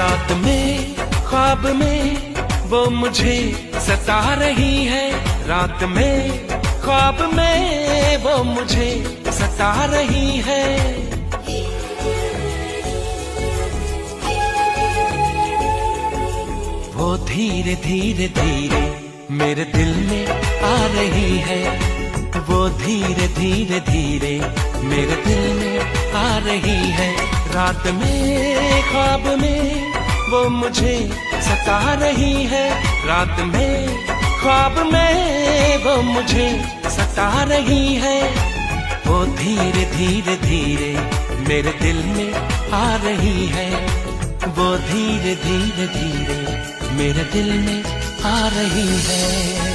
रात में ख्वाब में वो मुझे सता रही है, रात में ख्वाब में वो मुझे सता रही है। वो धीरे धीरे धीरे मेरे दिल में आ रही है, वो धीरे धीरे धीरे मेरे दिल में आ रही है। रात में ख्वाब में वो मुझे सता रही है, रात में ख्वाब में वो मुझे सता रही है। वो धीरे धीरे धीरे मेरे दिल में आ रही है, वो धीरे धीरे धीरे मेरे दिल में आ रही है।